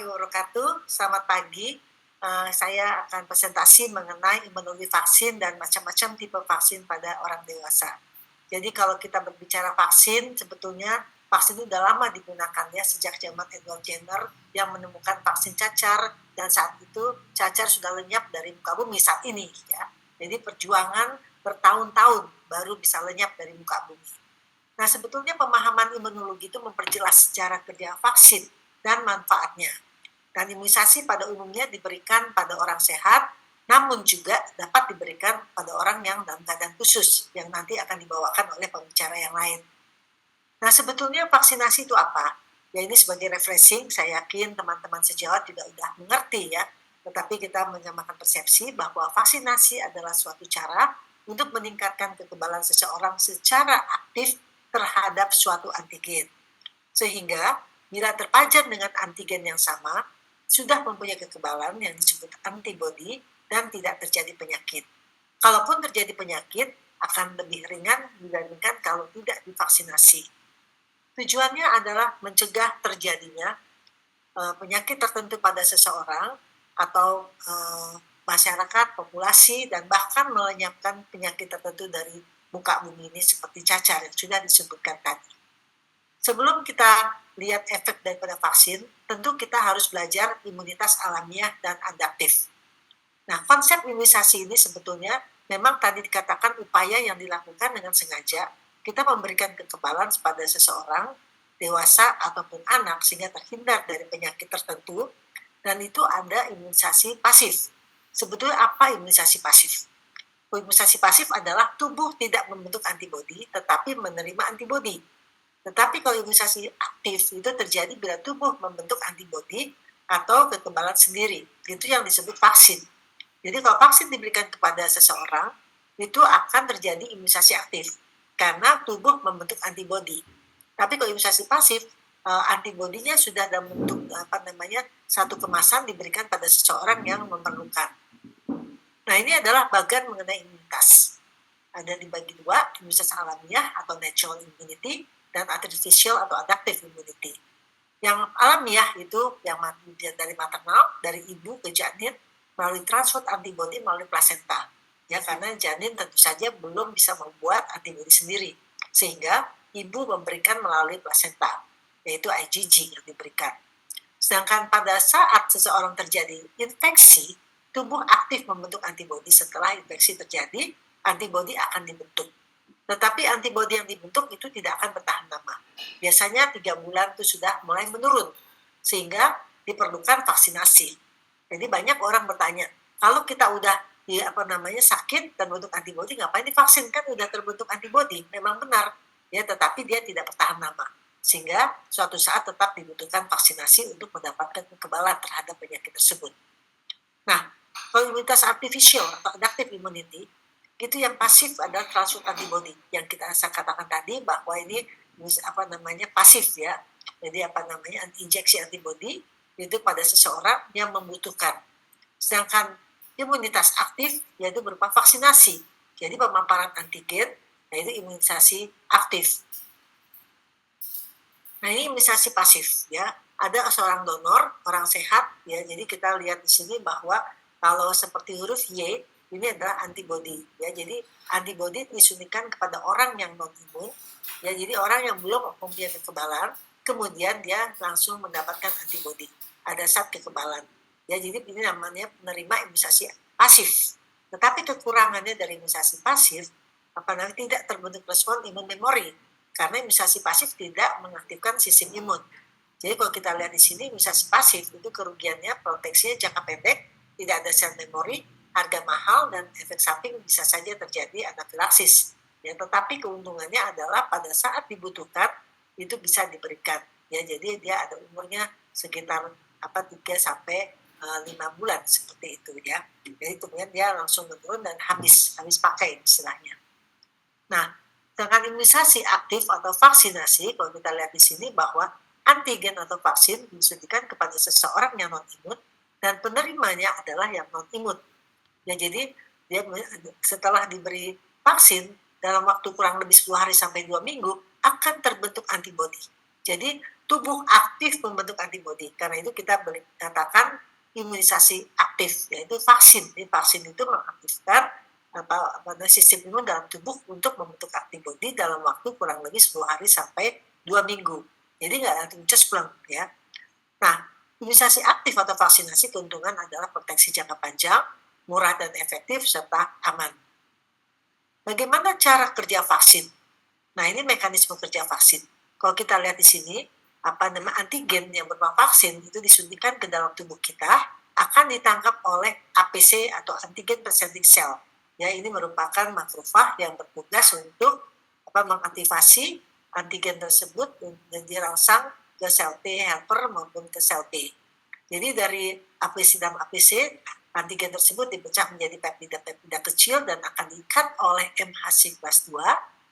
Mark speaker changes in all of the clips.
Speaker 1: warahmatullahi wabarakatuh. Selamat pagi. Saya akan presentasi mengenai imunologi vaksin dan macam-macam tipe vaksin pada orang dewasa. Jadi kalau kita berbicara vaksin, sebetulnya vaksin itu sudah lama digunakan ya, sejak zaman Edward Jenner yang menemukan vaksin cacar, dan saat itu cacar sudah lenyap dari muka bumi saat ini ya. Jadi perjuangan bertahun-tahun baru bisa lenyap dari muka bumi. Nah, sebetulnya pemahaman imunologi itu memperjelas cara kerja vaksin dan manfaatnya. Dan imunisasi pada umumnya diberikan pada orang sehat, namun juga dapat diberikan pada orang yang dalam keadaan khusus, yang nanti akan dibawakan oleh pembicara yang lain. Nah, sebetulnya vaksinasi itu apa? Ya, ini sebagai refreshing, saya yakin teman-teman sejawat juga sudah mengerti ya, tetapi kita menyamakan persepsi bahwa vaksinasi adalah suatu cara untuk meningkatkan kekebalan seseorang secara aktif terhadap suatu antigen. Sehingga bila terpajar dengan antigen yang sama, sudah mempunyai kekebalan yang disebut antibodi dan tidak terjadi penyakit. Kalaupun terjadi penyakit, akan lebih ringan dibandingkan kalau tidak divaksinasi. Tujuannya adalah mencegah terjadinya penyakit tertentu pada seseorang atau masyarakat, populasi, dan bahkan melenyapkan penyakit tertentu dari muka bumi ini seperti cacar yang sudah disebutkan tadi. Sebelum kita lihat efek daripada vaksin, tentu kita harus belajar imunitas alamiah dan adaptif. Nah, konsep imunisasi ini sebetulnya memang tadi dikatakan upaya yang dilakukan dengan sengaja kita memberikan kekebalan pada seseorang, dewasa ataupun anak, sehingga terhindar dari penyakit tertentu, dan itu ada imunisasi pasif. Sebetulnya apa imunisasi pasif? Imunisasi pasif adalah tubuh tidak membentuk antibodi, tetapi menerima antibodi. Tetapi kalau imunisasi aktif itu terjadi bila tubuh membentuk antibodi atau kekebalan sendiri. Itu yang disebut vaksin. Jadi kalau vaksin diberikan kepada seseorang, itu akan terjadi imunisasi aktif karena tubuh membentuk antibodi. Tapi kalau imunisasi pasif, antibodinya sudah dalam bentuk satu kemasan diberikan pada seseorang yang memerlukan. Nah, ini adalah bagian mengenai imunitas. Ada dibagi dua, imunitas alamiah atau natural immunity dan artificial atau adaptive immunity. Yang alamiah itu yang dari maternal, dari ibu ke janin, melalui transfer antibodi melalui plasenta. Ya, karena janin tentu saja belum bisa membuat antibodi sendiri, sehingga ibu memberikan melalui plasenta, yaitu IgG yang diberikan. Sedangkan pada saat seseorang terjadi infeksi, tubuh aktif membentuk antibodi. Setelah infeksi terjadi, antibodi akan dibentuk. Tetapi antibodi yang dibentuk itu tidak akan bertahan lama. Biasanya 3 bulan itu sudah mulai menurun, sehingga diperlukan vaksinasi. Jadi banyak orang bertanya, kalau kita udah sakit dan bentuk antibodi, ngapain divaksin? Kan udah terbentuk antibodi. Memang benar, ya, tetapi dia tidak bertahan lama. Sehingga suatu saat tetap dibutuhkan vaksinasi untuk mendapatkan kekebalan terhadap penyakit tersebut. Nah, kalau imunitas artificial atau adaptive immunity, itu yang pasif adalah transfer antibody yang kita katakan tadi bahwa ini pasif ya. Jadi injeksi antibody itu pada seseorang yang membutuhkan. Sedangkan imunitas aktif yaitu berupa vaksinasi. Jadi pemaparan antigen yaitu imunisasi aktif. Nah, ini imunisasi pasif ya. Ada seorang donor, orang sehat ya. Jadi kita lihat di sini bahwa kalau seperti huruf Y ini adalah antibodi ya. Jadi antibodi disuntikan kepada orang yang non imun ya. Jadi orang yang belum mempunyai kekebalan, kemudian dia langsung mendapatkan antibodi. Ada zat kekebalan ya. Jadi ini namanya penerima imunisasi pasif. Tetapi kekurangannya dari imunisasi pasif tidak terbentuk respon imun memori karena imunisasi pasif tidak mengaktifkan sistem imun. Jadi kalau kita lihat di sini imunisasi pasif itu kerugiannya proteksinya jangka pendek, tidak ada sel memori, harga mahal, dan efek samping bisa saja terjadi anafilaksis. Ya, tetapi keuntungannya adalah pada saat dibutuhkan itu bisa diberikan. Ya, jadi dia ada umurnya sekitar 3 sampai 5 bulan seperti itu ya. Jadi kemudian dia langsung menurun dan habis pakai istilahnya. Nah, dengan imunisasi aktif atau vaksinasi, kalau kita lihat di sini bahwa antigen atau vaksin disuntikan kepada seseorang yang non-imun dan penerimanya adalah yang non-imun. Ya, jadi dia setelah diberi vaksin dalam waktu kurang lebih 10 hari sampai 2 minggu akan terbentuk antibodi. Jadi tubuh aktif membentuk antibodi. Karena itu kita katakan imunisasi aktif, yaitu vaksin. Jadi vaksin itu mengaktifkan sistem imun dalam tubuh untuk membentuk antibodi dalam waktu kurang lebih 10 hari sampai 2 minggu. Jadi nggak langsung cespleng ya. Nah, imunisasi aktif atau vaksinasi keuntungan adalah proteksi jangka panjang, murah dan efektif, serta aman. Bagaimana cara kerja vaksin? Nah, ini mekanisme kerja vaksin. Kalau kita lihat di sini, antigen yang berupa vaksin itu disuntikan ke dalam tubuh kita, akan ditangkap oleh APC atau antigen presenting cell. Ya, ini merupakan makrofag yang bertugas untuk mengaktifasi antigen tersebut dan dirangsang ke sel T helper maupun ke sel T. Jadi dari APC dan APC, antigen tersebut dipecah menjadi peptida-peptida kecil dan akan diikat oleh MHC kelas 2,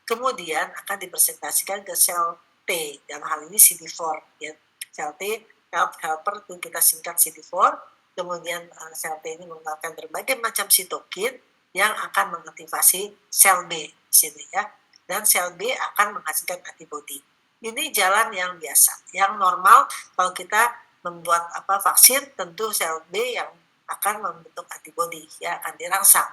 Speaker 1: kemudian akan dipresentasikan ke sel T, dalam hal ini CD4. Ya. Sel T helper itu kita singkat CD4, kemudian sel T ini mengeluarkan berbagai macam sitokin yang akan mengaktifasi sel B di sini ya, dan sel B akan menghasilkan antibodi. Ini jalan yang biasa, yang normal kalau kita membuat vaksin, tentu sel B yang akan membentuk antibodi ya, akan dirangsang.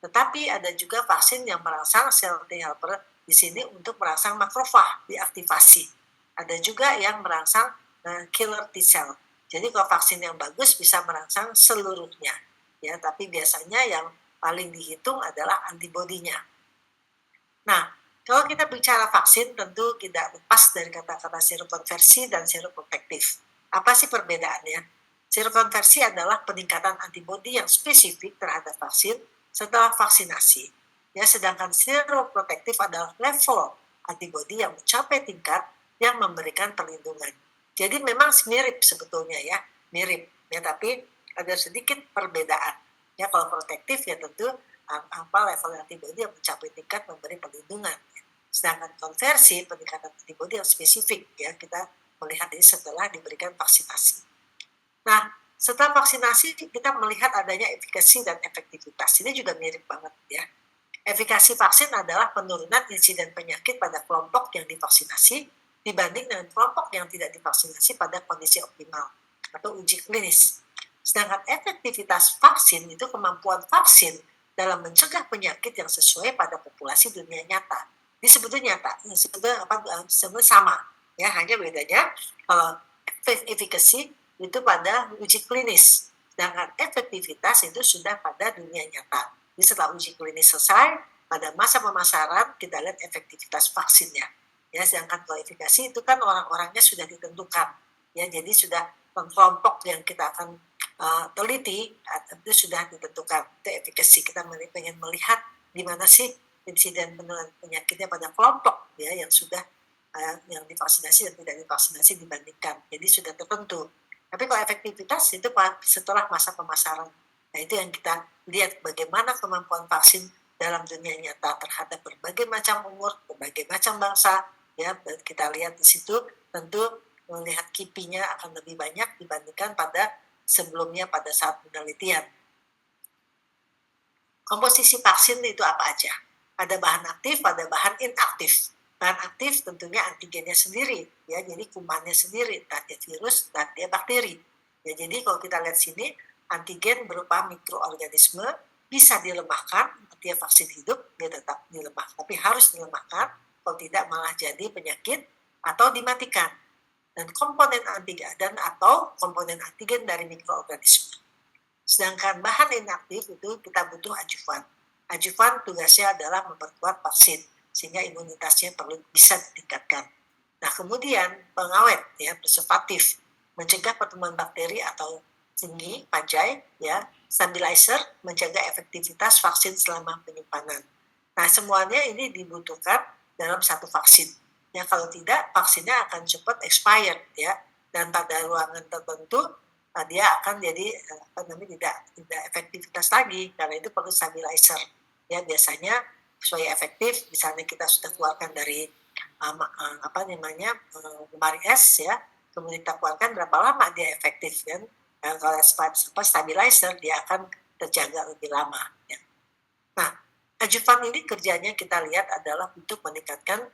Speaker 1: Tetapi ada juga vaksin yang merangsang sel T helper di sini untuk merangsang makrofag diaktifasi. Ada juga yang merangsang killer T cell. Jadi kalau vaksin yang bagus bisa merangsang seluruhnya ya, tapi biasanya yang paling dihitung adalah antibodinya. Nah, kalau kita bicara vaksin tentu tidak lepas dari kata-kata serokonversi dan seroprotektif. Apa sih perbedaannya? Serokonversi adalah peningkatan antibodi yang spesifik terhadap vaksin setelah vaksinasi. Ya, sedangkan seroprotektif adalah level antibodi yang mencapai tingkat yang memberikan perlindungan. Jadi memang mirip sebetulnya ya, mirip ya, tapi ada sedikit perbedaan. Ya, kalau protektif ya tentu level antibodi yang mencapai tingkat memberi perlindungan. Sedangkan konversi peningkatan antibodi yang spesifik ya, kita melihat ini setelah diberikan vaksinasi. Nah, setelah vaksinasi kita melihat adanya efikasi dan efektivitas. Ini juga mirip banget ya. Efikasi vaksin adalah penurunan insiden penyakit pada kelompok yang divaksinasi dibanding dengan kelompok yang tidak divaksinasi pada kondisi optimal atau uji klinis. Sedangkan efektivitas vaksin itu kemampuan vaksin dalam mencegah penyakit yang sesuai pada populasi dunia nyata. Ini sebetulnya nyata, sebetulnya sama. Ya, hanya bedanya kalau efikasi itu pada uji klinis, sedangkan efektivitas itu sudah pada dunia nyata. Jadi setelah uji klinis selesai, pada masa pemasaran kita lihat efektivitas vaksinnya. Ya, sedangkan kalau efikasi itu kan orang-orangnya sudah ditentukan. Ya, jadi sudah kelompok yang kita akan teliti itu sudah ditentukan. Itu efikasi, kita ingin melihat di mana sih insiden penurunan penyakitnya pada kelompok ya yang sudah yang divaksinasi dan tidak divaksinasi dibandingkan. Jadi sudah tertentu. Tapi kalau efektivitas itu setelah masa pemasaran. Nah, itu yang kita lihat bagaimana kemampuan vaksin dalam dunia nyata terhadap berbagai macam umur, berbagai macam bangsa. Ya, kita lihat di situ tentu melihat KIPI-nya akan lebih banyak dibandingkan pada sebelumnya pada saat penelitian. Komposisi vaksin itu apa aja? Ada bahan aktif, ada bahan inaktif. Bahan aktif tentunya antigennya sendiri, ya, jadi kumannya sendiri, entah dia virus, entah dia bakteri. Ya, jadi kalau kita lihat sini, antigen berupa mikroorganisme bisa dilemahkan, dia vaksin hidup, dia tetap dilemah, tapi harus dilemahkan, kalau tidak malah jadi penyakit atau dimatikan. Dan komponen antigen atau komponen antigen dari mikroorganisme. Sedangkan bahan inaktif itu kita butuh adjuvan. Adjuvan tugasnya adalah memperkuat vaksin sehingga imunitasnya perlu bisa ditingkatkan. Nah, kemudian pengawet ya, preservatif, mencegah pertumbuhan bakteri atau tinggi, panjai, ya, stabilizer, menjaga efektivitas vaksin selama penyimpanan. Nah, semuanya ini dibutuhkan dalam satu vaksin. Ya, kalau tidak vaksinnya akan cepat expired ya, dan pada ruangan tertentu dia akan jadi tidak efektivitas lagi, karena itu perlu stabilizer. Ya, biasanya supaya efektif, misalnya kita sudah keluarkan dari lemari es ya, kemudian kita keluarkan berapa lama dia efektif kan? Kalau stabilizer dia akan terjaga lebih lama. Ya. Nah, adjuvan ini kerjanya kita lihat adalah untuk meningkatkan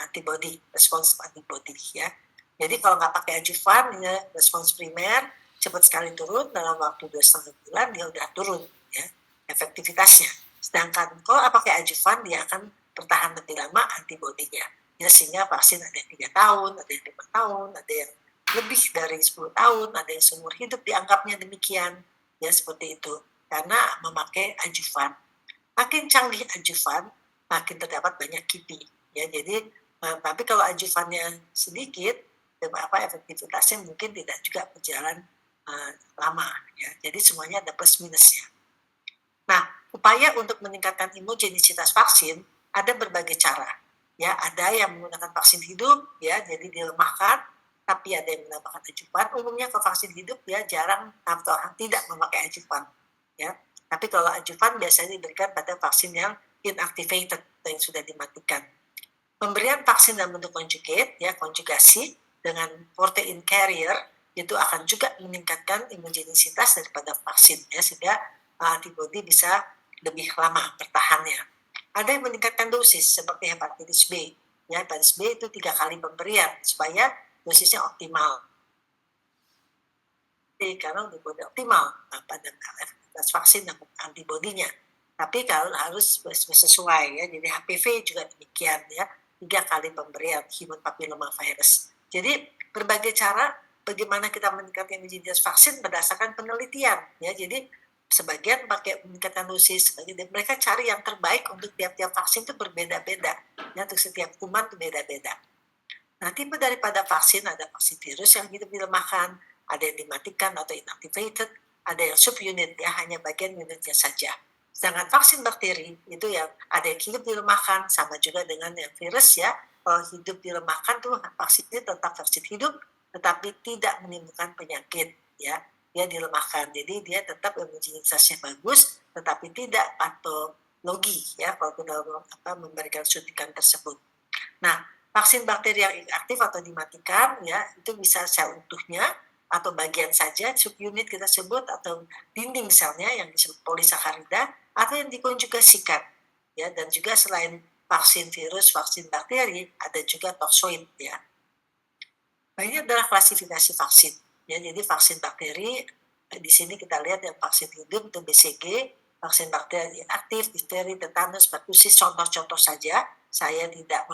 Speaker 1: antibody, respons antibody ya. Jadi kalau nggak pakai adjuvan, ya, respons primer cepat sekali turun, dalam waktu 2,5 bulan dia udah turun ya efektivitasnya. Sedangkan kalau pakai adjuvan dia akan bertahan lebih lama antibodinya. Ya, sehingga vaksin ada yang 3 tahun, ada yang 5 tahun, ada yang lebih dari 10 tahun, ada yang seumur hidup dianggapnya demikian. Ya seperti itu. Karena memakai adjuvan. Makin canggih adjuvan, makin terdapat banyak KIPI. Ya, jadi tapi kalau adjuvannya sedikit, efektivitasnya mungkin tidak juga berjalan lama. Ya. Jadi semuanya ada plus minusnya. Nah, upaya untuk meningkatkan imunogenisitas vaksin ada berbagai cara. Ya, ada yang menggunakan vaksin hidup, ya, jadi dilemahkan, tapi ada yang menambahkan adjuvan. Umumnya ke vaksin hidup ya jarang atau tidak memakai adjuvan. Ya, tapi kalau adjuvan biasanya diberikan pada vaksin yang inactivated atau yang sudah dimatikan. Pemberian vaksin dalam bentuk conjugate, ya konjugasi dengan protein carrier itu akan juga meningkatkan imunogenisitas daripada vaksin, ya sehingga antibodi bisa lebih lama bertahannya. Ada yang meningkatkan dosis seperti hepatitis B. Ya, hepatitis B itu 3 kali pemberian supaya dosisnya optimal. Karena antibodi optimal pada efektivitas vaksin dan antibodinya. Tapi kalau harus sesuai ya. Jadi HPV juga demikian ya. 3 kali pemberian human papilloma virus. Jadi berbagai cara bagaimana kita meningkatkan imunitas vaksin berdasarkan penelitian ya. Jadi sebagian pakai meningkatkan dosis, sebagian mereka cari yang terbaik untuk tiap-tiap vaksin itu berbeda-beda. Ya, untuk setiap kuman itu beda-beda. Nah, tipe daripada vaksin ada vaksin virus yang hidup dilemahkan, ada yang dimatikan atau inactivated, ada yang subunit ya hanya bagian unitnya saja. Sedangkan vaksin bakteri itu yang ada yang hidup dilemahkan, sama juga dengan yang virus ya. Kalau hidup dilemahkan tuh vaksinnya tetap vaksin hidup, tetapi tidak menimbulkan penyakit ya. Dia dilemahkan, jadi dia tetap imunogenisitasnya bagus, tetapi tidak patologi ya kalau kita memberikan suntikan tersebut. Nah, vaksin bakteri yang inaktif atau dimatikan ya itu bisa sel utuhnya atau bagian saja subunit kita sebut atau dinding selnya yang disebut polisakarida atau yang dikonjugasikan ya, dan juga selain vaksin virus, vaksin bakteri ada juga toxoid ya. Nah, ini adalah klasifikasi vaksin ya. Jadi vaksin bakteri di sini kita lihat yang vaksin hidup itu BCG, vaksin bakteri aktif, difteri, tetanus, pertusis, contoh-contoh saja. Saya tidak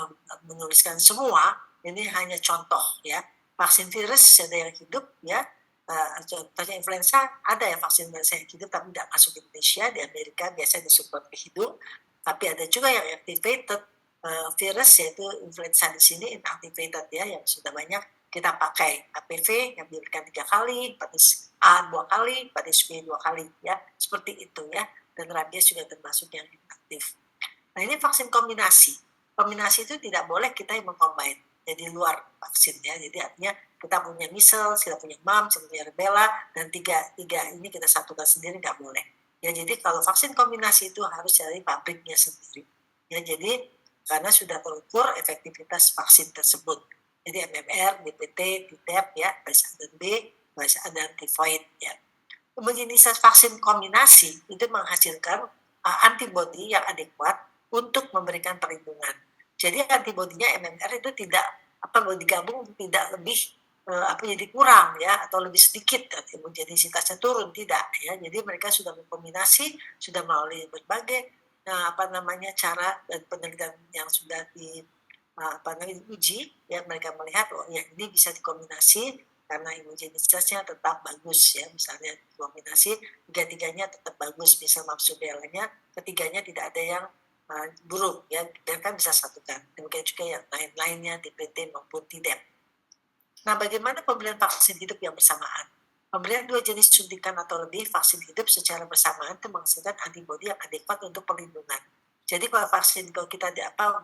Speaker 1: menuliskan semua, ini hanya contoh ya. Vaksin virus ada yang hidup ya, contohnya influenza, ada yang vaksin influenza yang hidup tapi tidak masuk ke Indonesia, di Amerika biasanya disupport ke hidung, tapi ada juga yang activated virus yaitu influenza di sini inactivated ya, yang sudah banyak kita pakai. HPV yang diberikan 3 kali, hepatitis A 2 kali, hepatitis B 2 kali ya, seperti itu ya, dan rabies juga termasuk yang inaktif. Nah, ini vaksin kombinasi. Kombinasi itu tidak boleh kita yang mengcombine, jadi luar vaksin ya. Jadi artinya kita punya measles, kita punya mumps, kita punya rubella, dan tiga ini kita satukan sendiri nggak boleh. Ya, jadi kalau vaksin kombinasi itu harus dari pabriknya sendiri. Ya, jadi karena sudah terukur efektivitas vaksin tersebut. Jadi MMR, DPT, TDAP ya, baris dan B, baris dan tivoid ya. Kemudian vaksin kombinasi itu menghasilkan antibodi yang adekuat untuk memberikan perlindungan. Jadi antibodinya MMR itu tidak digabung tidak lebih jadi kurang ya atau lebih sedikit imunogenisitasnya turun, tidak ya. Jadi mereka sudah mengkombinasi, sudah melalui berbagai cara dan penelitian yang sudah diuji ya, mereka melihat ya ini bisa dikombinasi karena imunogenisitasnya tetap bagus ya, misalnya kombinasi tiga-tiganya tetap bagus, bisa mabsubelanya ketiganya tidak ada yang buruk ya, mereka bisa satukan. Demikian juga yang lain-lainnya DPT maupun TDAP. Nah, bagaimana pemberian vaksin hidup yang bersamaan? Pemberian 2 jenis suntikan atau lebih vaksin hidup secara bersamaan itu menghasilkan antibodi yang adekuat untuk perlindungan. Jadi kalau vaksin, kalau kita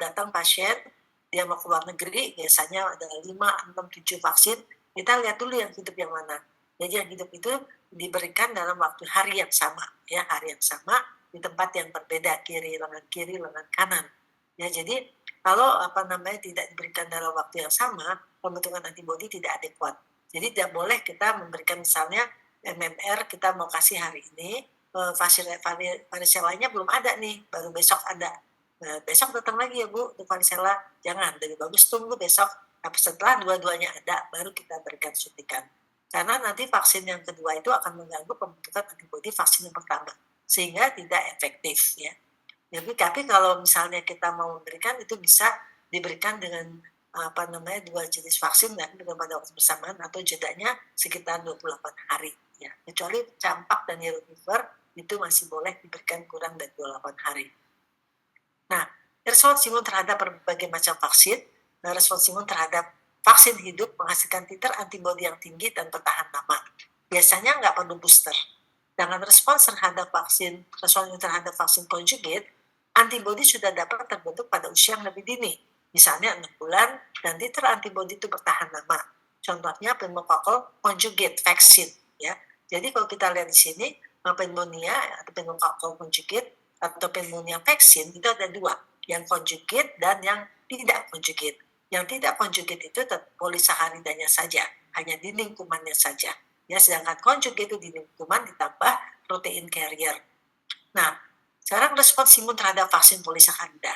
Speaker 1: datang pasien dia mau ke luar negeri, biasanya ada 5, 6, 7 vaksin, kita lihat dulu yang hidup yang mana. Jadi yang hidup itu diberikan dalam waktu hari yang sama ya, hari yang sama di tempat yang berbeda, lengan kiri, lengan kanan. Ya, jadi kalau tidak diberikan dalam waktu yang sama, pembentukan antibodi tidak adekuat. Jadi tidak boleh kita memberikan misalnya MMR kita mau kasih hari ini, variselanya belum ada nih, baru besok ada. besok datang lagi ya Bu, untuk varicella, jangan, lebih bagus tunggu besok, tapi setelah dua-duanya ada, baru kita berikan suntikan. Karena nanti vaksin yang kedua itu akan mengganggu pembentukan antibodi vaksin yang pertama, sehingga tidak efektif ya. Jadi, tapi kalau misalnya kita mau memberikan, itu bisa diberikan dengan dua jenis vaksin dan pada waktu bersamaan atau jedanya sekitar 28 hari ya. Kecuali campak dan yellow fever itu masih boleh diberikan kurang dari 28 hari. Nah, respons imun terhadap berbagai macam vaksin, respons imun terhadap vaksin hidup menghasilkan titer antibodi yang tinggi dan bertahan lama. Biasanya nggak perlu booster. Dengan respons terhadap respons imun terhadap vaksin conjugate, antibodi sudah dapat terbentuk pada usia yang lebih dini, misalnya 6 bulan, dan titer antibodi itu bertahan lama. Contohnya pneumococcal conjugate vaksin, ya. Jadi kalau kita lihat di sini, pneumonia atau pneumococcal conjugate atau pneumonia vaksin itu ada dua, yang conjugate dan yang tidak conjugate. Yang tidak conjugate itu polisacharidanya saja, hanya dinding kumannya saja. Ya, sedangkan conjugate itu dinding kuman ditambah protein carrier. Nah, sekarang respons imun terhadap vaksin polisacharida.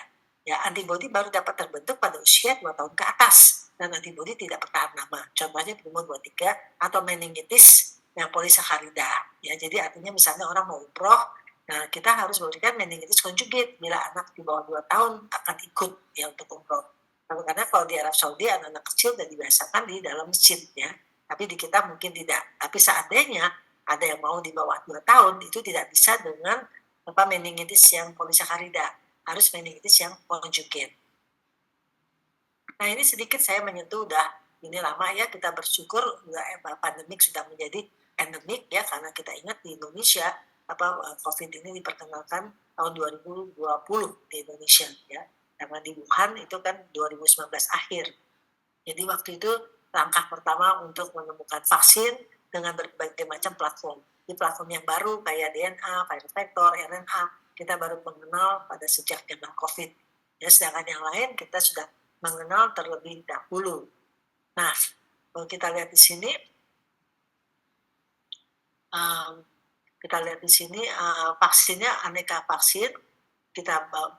Speaker 1: Ya, antibodi baru dapat terbentuk pada usia 2 tahun ke atas dan antibodi tidak bertahan lama. Contohnya pneumonia 23 atau meningitis yang polisacharida. Ya, jadi artinya misalnya orang mau umroh, nah kita harus memberikan meningitis conjugate bila anak di bawah 2 tahun akan ikut ya untuk umroh. Karena kalau di Arab Saudi anak-anak kecil sudah dibiasakan di dalam masjid ya. Tapi di kita mungkin tidak. Tapi seandainya ada yang mau di bawah 2 tahun itu tidak bisa dengan meningitis yang polisacharida, harus meningitis yang conjugate. Nah, ini sedikit saya menyentuh ini lama ya, kita bersyukur pandemik sudah menjadi endemik ya, karena kita ingat di Indonesia COVID ini diperkenalkan tahun 2020 di Indonesia ya, karena di Wuhan itu kan 2019 akhir. Jadi waktu itu langkah pertama untuk menemukan vaksin dengan berbagai macam platform. Di platform yang baru kayak DNA, viral vector, RNA, kita baru mengenal pada sejak zaman COVID. Ya, sedangkan yang lain kita sudah mengenal terlebih dahulu. Nah, kalau kita lihat di sini, vaksinnya aneka vaksin.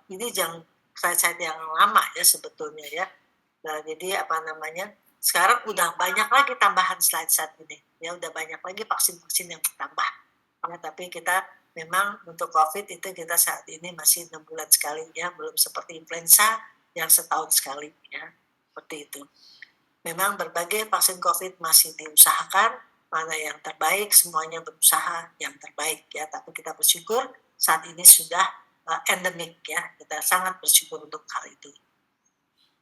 Speaker 1: Ini slide yang lama ya sebetulnya ya. Nah, jadi sekarang udah banyak lagi tambahan slide saat ini. Ya, udah banyak lagi vaksin-vaksin yang bertambah. Ya, tapi kita memang untuk COVID itu kita saat ini masih 6 bulan sekali ya, belum seperti influenza yang setahun sekali ya, seperti itu. Memang berbagai vaksin COVID masih diusahakan, mana yang terbaik, semuanya berusaha yang terbaik ya, tapi kita bersyukur saat ini sudah endemik ya, kita sangat bersyukur untuk hal itu.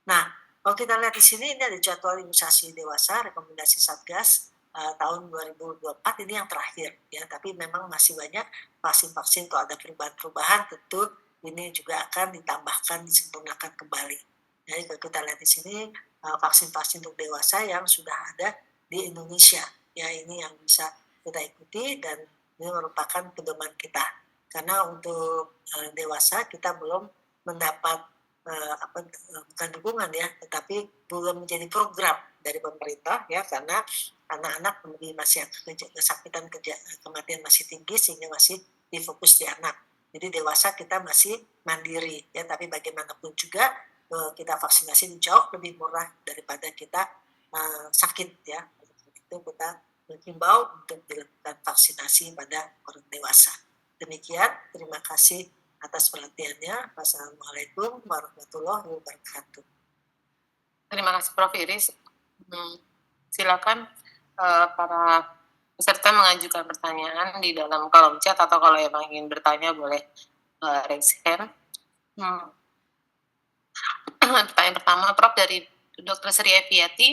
Speaker 1: Nah, kalau kita lihat di sini, ini ada jadwal imunisasi dewasa, rekomendasi Satgas tahun 2024 ini yang terakhir ya, tapi memang masih banyak vaksin-vaksin. Kalau ada perubahan-perubahan, tentu ini juga akan ditambahkan, disempurnakan kembali. Jadi kalau kita lihat di sini vaksin-vaksin untuk dewasa yang sudah ada di Indonesia, ya ini yang bisa kita ikuti dan ini merupakan pedoman kita. Karena untuk dewasa kita belum mendapat bukan dukungan ya, tetapi belum menjadi program dari pemerintah ya, karena anak-anak masih kesakitan, kematian masih tinggi sehingga masih difokus di anak. Jadi dewasa kita masih mandiri ya, tapi bagaimanapun juga kita vaksinasi jauh lebih murah daripada kita sakit ya. Itu kita menghimbau untuk dilakukan vaksinasi pada orang dewasa. Demikian, terima kasih atas perhatiannya. Wassalamualaikum warahmatullahi wabarakatuh.
Speaker 2: Terima kasih Prof. Iris. Silakan para peserta mengajukan pertanyaan di dalam kolom chat, atau kalau emang ingin bertanya boleh raise hand. Pertanyaan pertama, Prof, dari Dr. Sri Eviati.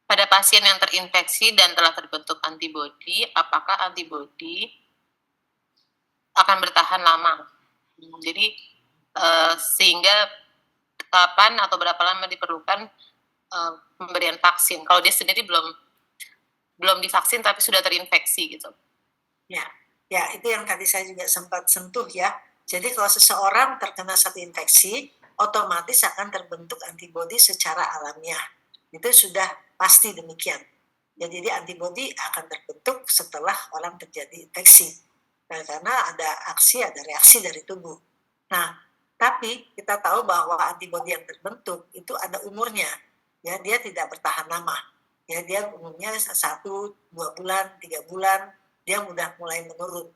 Speaker 2: Pada pasien yang terinfeksi dan telah terbentuk antibodi, apakah antibodi akan bertahan lama? Jadi sehingga kapan atau berapa lama diperlukan pemberian vaksin kalau dia sendiri belum divaksin tapi sudah terinfeksi gitu?
Speaker 1: Ya, itu yang tadi saya juga sempat sentuh ya. Jadi kalau seseorang terkena satu infeksi, otomatis akan terbentuk antibodi secara alamiah. Itu sudah pasti demikian. Ya, jadi antibodi akan terbentuk setelah orang terjadi infeksi. Nah, karena ada reaksi dari tubuh. Nah, Tapi kita tahu bahwa antibodi yang terbentuk itu ada umurnya, ya dia tidak bertahan lama, ya dia umumnya 1-2 bulan, 3 bulan, dia mudah mulai menurun.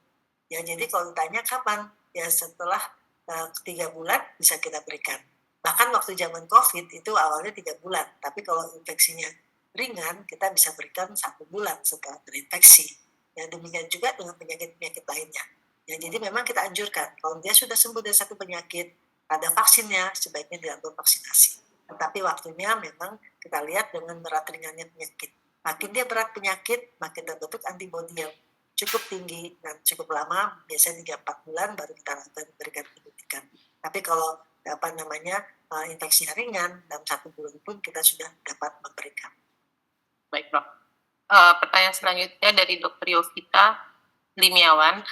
Speaker 1: Ya jadi kalau ditanya kapan, ya setelah 3 bulan bisa kita berikan. Bahkan waktu zaman COVID itu awalnya 3 bulan, tapi kalau infeksinya ringan kita bisa berikan 1 bulan setelah terinfeksi. Ya demikian juga dengan penyakit-penyakit lainnya. Ya, jadi memang kita anjurkan kalau dia sudah sembuh dari satu penyakit, ada vaksinnya, sebaiknya dilakukan vaksinasi. Tetapi waktunya memang kita lihat dengan berat ringannya penyakit. Makin dia berat penyakit, makin terbentuk antibodi yang cukup tinggi dan cukup lama, biasanya 3-4 bulan baru kita lakukan berikan penyuntikan. Tapi kalau infeksinya ringan, dalam 1 bulan pun kita sudah dapat memberikan.
Speaker 2: Baik, Prof. Pertanyaan selanjutnya dari Dr. Yovita Limiawan.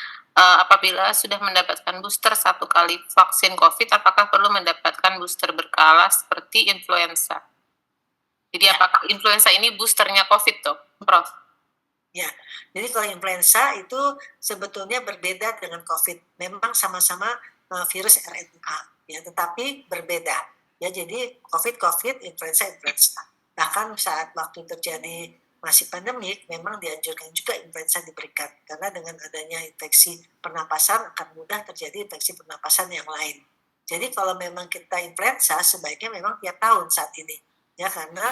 Speaker 2: Apabila sudah mendapatkan booster 1 kali vaksin COVID, apakah perlu mendapatkan booster berkala seperti influenza? Jadi apakah influenza ini boosternya COVID, dok, Prof?
Speaker 1: Ya, jadi kalau influenza itu sebetulnya berbeda dengan COVID. Memang sama-sama virus RNA, ya, tetapi berbeda. Ya, jadi COVID, influenza. Bahkan saat waktu terjadi masih pandemik, memang dianjurkan juga influenza diberikan karena dengan adanya infeksi pernapasan akan mudah terjadi infeksi pernapasan yang lain. Jadi kalau memang kita influenza sebaiknya memang tiap tahun saat ini, ya karena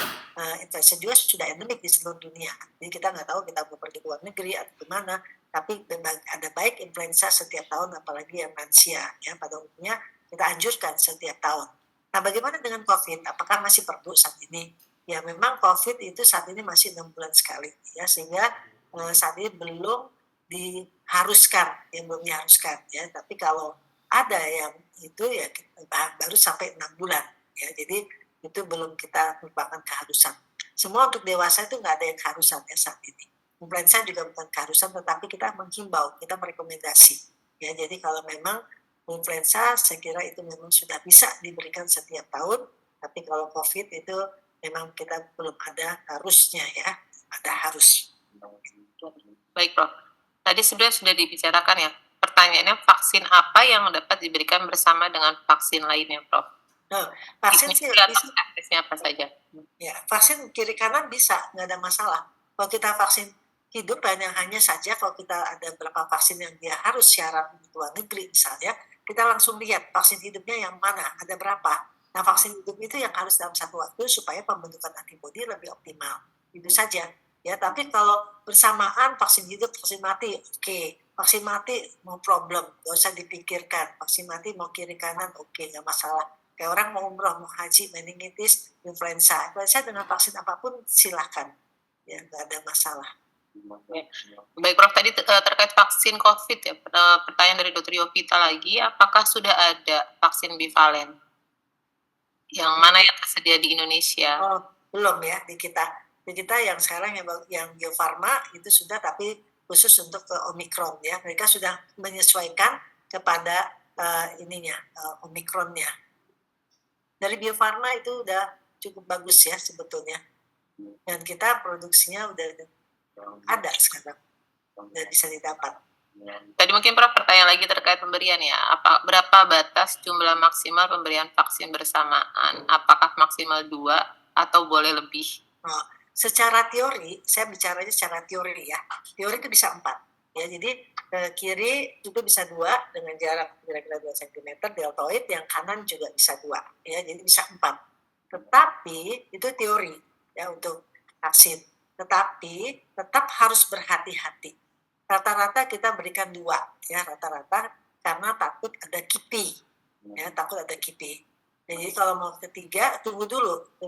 Speaker 1: influenza juga sudah endemik di seluruh dunia. Jadi kita nggak tahu kita mau pergi ke luar negeri atau kemana, tapi ada baik influenza setiap tahun, apalagi yang lansia, ya pada umumnya kita anjurkan setiap tahun. Nah, bagaimana dengan COVID? Apakah masih perlu saat ini? Ya memang COVID itu saat ini masih 6 bulan sekali, ya sehingga saat ini belum belum diharuskan, ya. Tapi kalau ada yang itu ya baru sampai 6 bulan, ya. Jadi itu belum kita merupakan keharusan. Semua untuk dewasa itu nggak ada yang keharusan ya saat ini. Influenza juga bukan keharusan, tetapi kita menghimbau, kita merekomendasi. Ya, jadi kalau memang influenza, saya kira itu memang sudah bisa diberikan setiap tahun. Tapi kalau COVID itu memang kita belum ada harusnya ya, ada harus.
Speaker 2: Baik, Prof. Tadi sudah dibicarakan ya. Pertanyaannya, vaksin apa yang dapat diberikan bersama dengan vaksin lainnya, Prof?
Speaker 1: Vaksin sih
Speaker 2: bisa apa saja?
Speaker 1: Ya, vaksin kiri kanan bisa, nggak ada masalah. Kalau kita vaksin hidup hanya saja kalau kita ada beberapa vaksin yang dia harus syarat di luar negeri misalnya, kita langsung lihat vaksin hidupnya yang mana, ada berapa. Nah, vaksin hidup itu yang harus dalam satu waktu supaya pembentukan antibodi lebih optimal. Itu saja. Ya, tapi kalau bersamaan vaksin hidup, vaksin mati, oke. Vaksin mati no problem, nggak usah dipikirkan. Vaksin mati mau kiri kanan, oke, nggak masalah. Kayak orang mau umroh, mau haji, meningitis, influenza. Influenza dengan vaksin apapun silakan. Ya, nggak ada masalah.
Speaker 2: Baik, Prof, tadi terkait vaksin COVID ya, pertanyaan dari Dr. Yovita lagi, apakah sudah ada vaksin bivalen? Yang mana yang tersedia di Indonesia?
Speaker 1: Oh, belum ya di kita. Di kita yang sekarang yang Bio Farma itu sudah, tapi khusus untuk Omikron ya. Mereka sudah menyesuaikan kepada Omikronnya. Dari Bio Farma itu udah cukup bagus ya sebetulnya. Dan kita produksinya udah ada sekarang, udah bisa didapat.
Speaker 2: Tadi mungkin Prof pertanyaan lagi terkait pemberian ya. Berapa batas jumlah maksimal pemberian vaksin bersamaan? Apakah maksimal 2 atau boleh lebih?
Speaker 1: Oh, secara teori, saya bicaranya secara teori ya. Teori itu bisa 4. Ya, jadi kiri itu bisa 2 dengan jarak kira-kira 2 cm, deltoid, yang kanan juga bisa 2. Ya, jadi bisa 4. Tetapi itu teori ya untuk vaksin. Tetapi tetap harus berhati-hati. Rata-rata kita berikan 2 ya, rata-rata, karena takut ada KIPI. Ya, takut ada KIPI. Jadi kalau mau ketiga, tunggu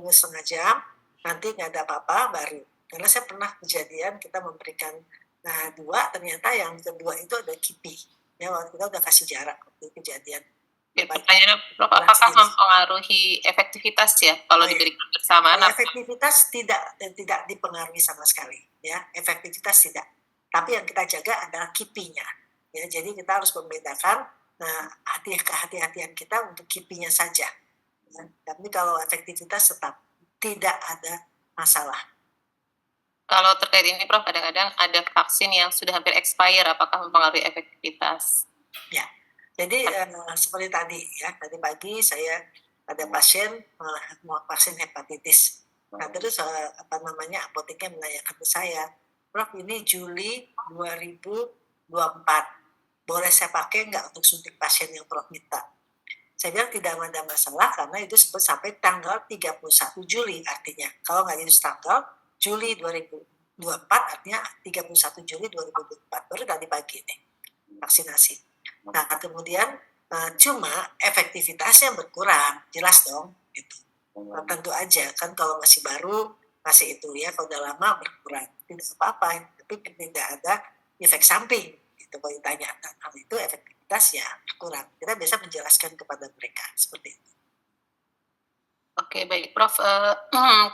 Speaker 1: setengah jam, nanti nggak ada apa-apa baru. Karena saya pernah kejadian kita memberikan 2, ternyata yang kedua itu ada KIPI. Ya, waktu kita udah kasih jarak waktu kejadian.
Speaker 2: Pertanyaannya, Prof, apakah mempengaruhi efektivitas ya kalau diberikan bersamaan?
Speaker 1: Efektivitas tidak dipengaruhi sama sekali. Ya, efektivitas tidak. Tapi yang kita jaga adalah KIPI-nya. Ya, jadi kita harus membedakan kehati-hatian kita untuk KIPI-nya saja. Ya, tapi kalau efektivitas tetap tidak ada masalah.
Speaker 2: Kalau terkait ini, Prof, kadang-kadang ada vaksin yang sudah hampir expire, apakah mempengaruhi efektivitas?
Speaker 1: Ya, Jadi seperti tadi ya, tadi pagi saya ada pasien vaksin hepatitis. Nah terus apoteknya menanyakan ke saya, Prof ini Juli 2024, boleh saya pakai nggak untuk suntik pasien yang Prof minta? Saya bilang tidak ada masalah karena itu sampai tanggal 31 Juli artinya. Kalau nggak itu tanggal Juli 2024 artinya 31 Juli 2024. Baru tadi pagi nih vaksinasi. Nah kemudian cuma efektivitasnya berkurang, jelas dong gitu. Nah, tentu aja kan kalau masih baru masih itu ya, kalau udah lama berkurang tidak apa-apa, tapi tidak ada efek samping gitu. Kalau ditanya hal itu efektivitas ya kurang, kita bisa menjelaskan kepada mereka seperti itu.
Speaker 2: Oke, baik Prof.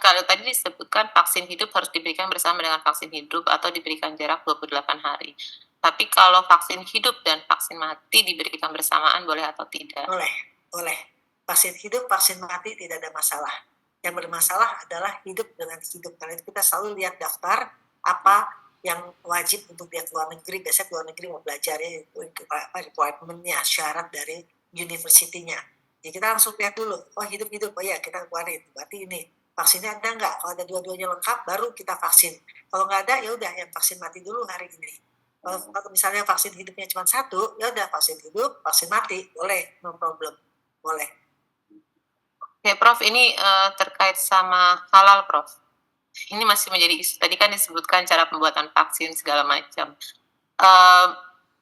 Speaker 2: Kalau tadi disebutkan vaksin hidup harus diberikan bersama dengan vaksin hidup atau diberikan jarak 28 hari. Tapi kalau vaksin hidup dan vaksin mati diberikan bersamaan boleh atau tidak?
Speaker 1: Boleh. Vaksin hidup, vaksin mati tidak ada masalah. Yang bermasalah adalah hidup dengan hidup. Karena itu kita selalu lihat daftar apa yang wajib untuk dia keluar negeri. Biasanya keluar negeri mau belajar ya, itu requirement-nya, syarat dari university-nya. Jadi kita langsung lihat dulu, oh hidup-hidup, oh ya kita keluarin. Berarti ini vaksinnya ada nggak? Kalau ada dua-duanya lengkap, baru kita vaksin. Kalau nggak ada, ya udah yang vaksin mati dulu hari ini. Kalau misalnya vaksin hidupnya cuma satu, ya udah vaksin hidup, vaksin mati, boleh, no problem, boleh.
Speaker 2: Oke, Prof, ini terkait sama halal, Prof. Ini masih menjadi isu. Tadi kan disebutkan cara pembuatan vaksin segala macam.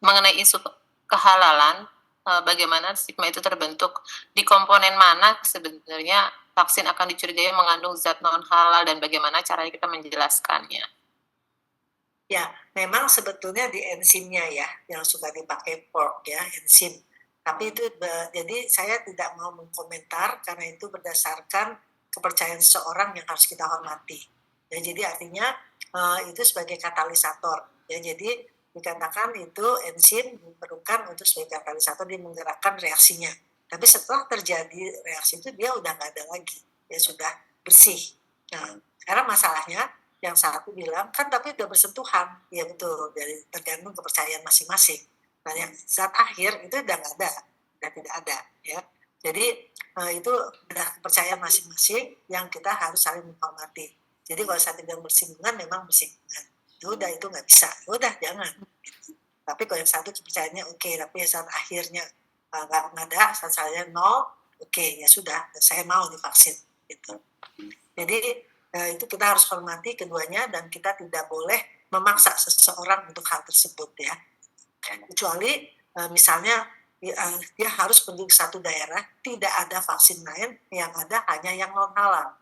Speaker 2: Mengenai isu kehalalan, bagaimana stigma itu terbentuk, di komponen mana sebenarnya vaksin akan dicurigai mengandung zat non halal dan bagaimana caranya kita menjelaskannya?
Speaker 1: Ya, memang sebetulnya di enzimnya ya, yang suka dipakai pork ya, enzim. Tapi itu jadi saya tidak mau mengkomentar karena itu berdasarkan kepercayaan seseorang yang harus kita hormati. Ya, jadi artinya itu sebagai katalisator. Ya, jadi dikatakan itu enzim diperlukan untuk sebagai katalisator, dia menggerakkan reaksinya. Tapi setelah terjadi reaksi itu dia udah nggak ada lagi, ya sudah bersih. Nah, sekarang masalahnya yang satu bilang kan tapi udah bersentuhan, ya betul, dari tergantung kepercayaan masing-masing. Nah yang zat akhir itu udah nggak ada, udah tidak ada ya. Jadi itu udah kepercayaan masing-masing yang kita harus saling menghormati. Jadi kalau satu bilang bersinggungan memang bersinggungan, ya udah itu nggak bisa, ya udah jangan. Tapi kalau yang satu kepercayaannya oke, tapi yang saat akhirnya nggak ada, saat saya nol, oke ya sudah, saya mau divaksin gitu. Jadi itu kita harus hormati keduanya dan kita tidak boleh memaksa seseorang untuk hal tersebut ya. Kecuali misalnya dia harus pergi ke satu daerah, tidak ada vaksin lain, yang ada hanya yang non halal.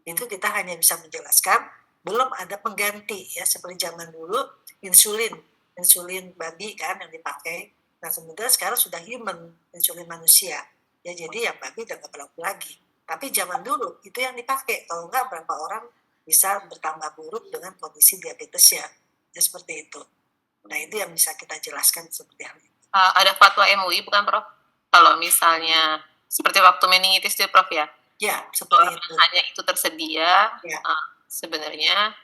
Speaker 1: Itu kita hanya bisa menjelaskan belum ada pengganti ya, seperti zaman dulu insulin babi kan yang dipakai. Nah kemudian sekarang sudah human, insulin manusia. Ya jadi yang babi udah nggak berlaku lagi. Tapi zaman dulu itu yang dipakai, kalau enggak berapa orang bisa bertambah buruk dengan kondisi diabetesnya. Ya seperti itu. Nah itu yang bisa kita jelaskan seperti hal itu.
Speaker 2: Ada fatwa MUI bukan Prof? Kalau misalnya seperti waktu meningitis itu Prof ya?
Speaker 1: Ya seperti itu.
Speaker 2: Hanya itu tersedia,
Speaker 1: ya.
Speaker 2: Sebenarnya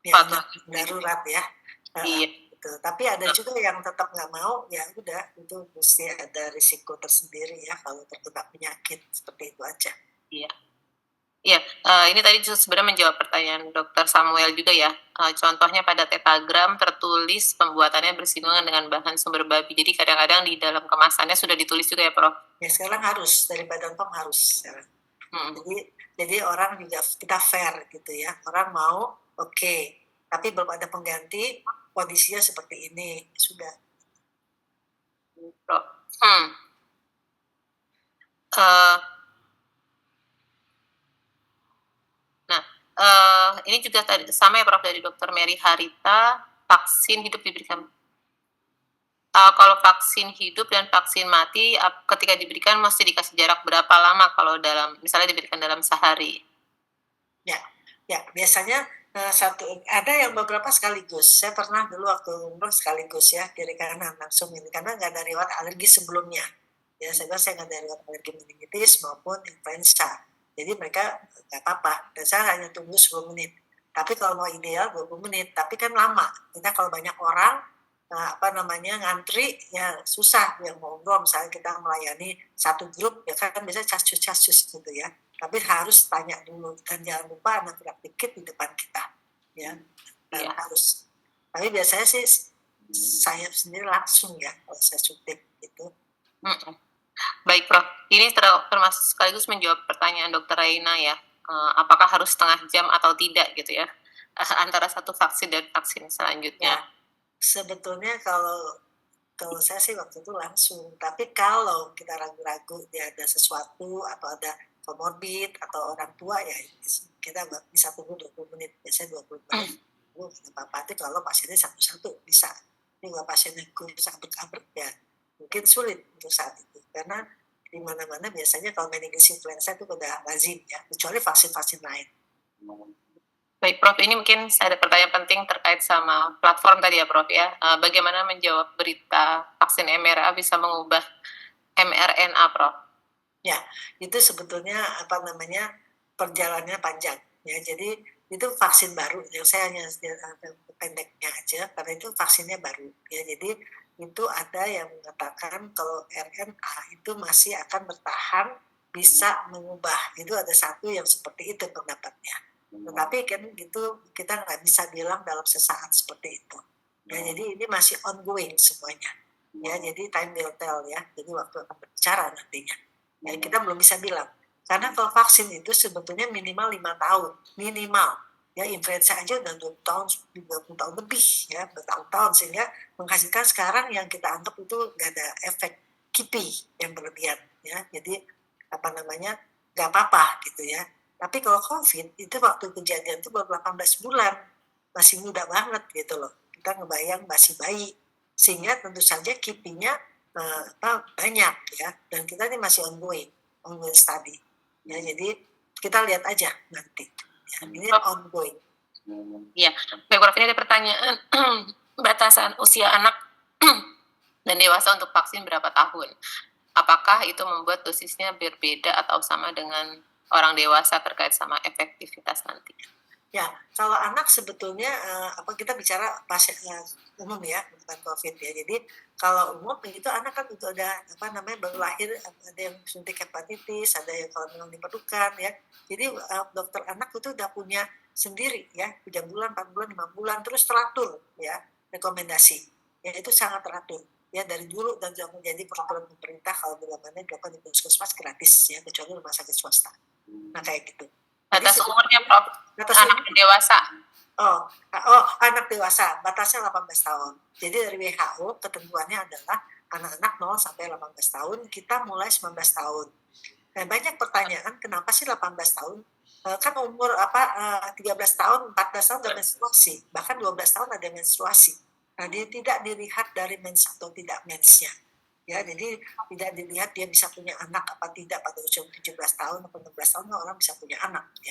Speaker 1: ya, fatwa darurat ya.
Speaker 2: Iya.
Speaker 1: Gitu. Tapi ada juga yang tetap nggak mau, ya udah itu mesti ada risiko tersendiri ya kalau terkena penyakit, seperti itu aja.
Speaker 2: Iya. Iya, ini tadi sebenarnya menjawab pertanyaan Dokter Samuel juga ya. Contohnya pada tetagram tertulis pembuatannya bersinggungan dengan bahan sumber babi. Jadi kadang-kadang di dalam kemasannya sudah ditulis juga ya, Prof?
Speaker 1: Ya sekarang harus, dari Badan POM harus. Jadi orang juga kita fair gitu ya. Orang mau oke, tapi belum ada pengganti, kondisinya seperti ini, sudah.
Speaker 2: Prof. Ini juga tadi sama ya Prof, dari Dokter Mary Harita, vaksin hidup diberikan. Kalau vaksin hidup dan vaksin mati ketika diberikan mesti dikasih jarak berapa lama kalau misalnya diberikan dalam sehari?
Speaker 1: Ya biasanya ada yang beberapa sekaligus. Saya pernah dulu waktu umroh sekaligus ya, kiri kanan langsung ini karena nggak ada riwayat alergi sebelumnya. Ya saya nggak ada riwayat alergi meningitis maupun influenza. Jadi mereka nggak apa-apa. Dan saya hanya tunggu 10 menit. Tapi kalau mau ideal 20 menit, tapi kan lama. Kita kalau banyak orang ngantri ya susah, yang monggo misalnya kita melayani satu grup ya kan biasanya casus gitu ya, tapi harus tanya dulu dan jangan lupa anak gerak dikit di depan kita ya, dan harus, tapi biasanya sih saya sendiri langsung ya kalau saya suntik gitu.
Speaker 2: Baik Prof, ini termasuk sekaligus menjawab pertanyaan Dokter Raina ya, apakah harus setengah jam atau tidak gitu ya, antara satu vaksin dan vaksin selanjutnya.
Speaker 1: Ya, sebetulnya kalau saya sih waktu itu langsung, tapi kalau kita ragu-ragu dia ada sesuatu atau ada komorbid atau orang tua ya kita bisa tunggu 20 menit, biasanya 20 menit nggak apa-apa. Tapi kalau pasiennya satu-satu bisa, ini kalau pasiennya kabur-kabur ya mungkin sulit untuk saat itu, karena di mana-mana biasanya kalau meningitis influenza itu udah lazim ya, kecuali vaksin-vaksin lain.
Speaker 2: Baik Prof, ini mungkin ada pertanyaan penting terkait sama platform tadi ya Prof ya, bagaimana menjawab berita vaksin mRNA bisa mengubah mRNA Prof?
Speaker 1: Ya, itu sebetulnya perjalanannya panjang ya, jadi itu vaksin baru yang saya hanya pendeknya aja karena itu vaksinnya baru ya, jadi itu ada yang mengatakan kalau RNA itu masih akan bertahan bisa mengubah, itu ada satu yang seperti itu pendapatnya, tetapi kan gitu kita nggak bisa bilang dalam sesaat seperti itu ya, jadi ini masih ongoing semuanya ya, jadi time will tell ya, jadi waktu akan berbicara nantinya ya, kita belum bisa bilang karena kalau vaksin itu sebetulnya minimal 5 tahun minimal ya, influenza aja udah 20 tahun lebih ya, bertahun-tahun, sehingga menghasilkan sekarang yang kita anggap itu nggak ada efek kipi yang berlebihan ya, jadi nggak apa-apa gitu ya. Tapi kalau COVID itu waktu kejadian itu baru 18 bulan, masih muda banget gitu loh, kita ngebayang masih bayi, sehingga tentu saja kipinya banyak ya, dan kita ini masih ongoing study ya, jadi kita lihat aja nanti ya, ini ongoing.
Speaker 2: Iya, baik Prof, ini ada pertanyaan batasan usia anak dan dewasa untuk vaksin berapa tahun? Apakah itu membuat dosisnya berbeda atau sama dengan orang dewasa terkait sama efektivitas nanti?
Speaker 1: Ya, kalau anak sebetulnya kita bicara pasien umum ya, bukan COVID ya. Jadi kalau umum itu anak kan itu ada baru lahir, ada yang suntik hepatitis, ada yang kalau memang diperlukan ya. Jadi dokter anak itu udah punya sendiri ya, 3 bulan, 4 bulan, 5 bulan, terus teratur ya rekomendasi. Ya itu sangat teratur ya dari dulu, dan sudah menjadi peraturan pemerintah kalau bila mana dilakukan di puskesmas gratis ya, kecuali rumah sakit swasta. Nah kayak gitu.
Speaker 2: Batas umurnya Prof, anak dewasa?
Speaker 1: Anak dewasa, batasnya 18 tahun. Jadi dari WHO ketentuannya adalah anak-anak 0 sampai 18 tahun, kita mulai 19 tahun. Nah, banyak pertanyaan, kenapa sih 18 tahun? Kan umur 13 tahun, 14 tahun ada menstruasi, bahkan 12 tahun ada menstruasi. Nah, dia tidak dilihat dari mens atau tidak mensnya. Ya, jadi tidak dilihat dia bisa punya anak apa tidak pada usia 17 tahun atau 16 tahun orang bisa punya anak ya.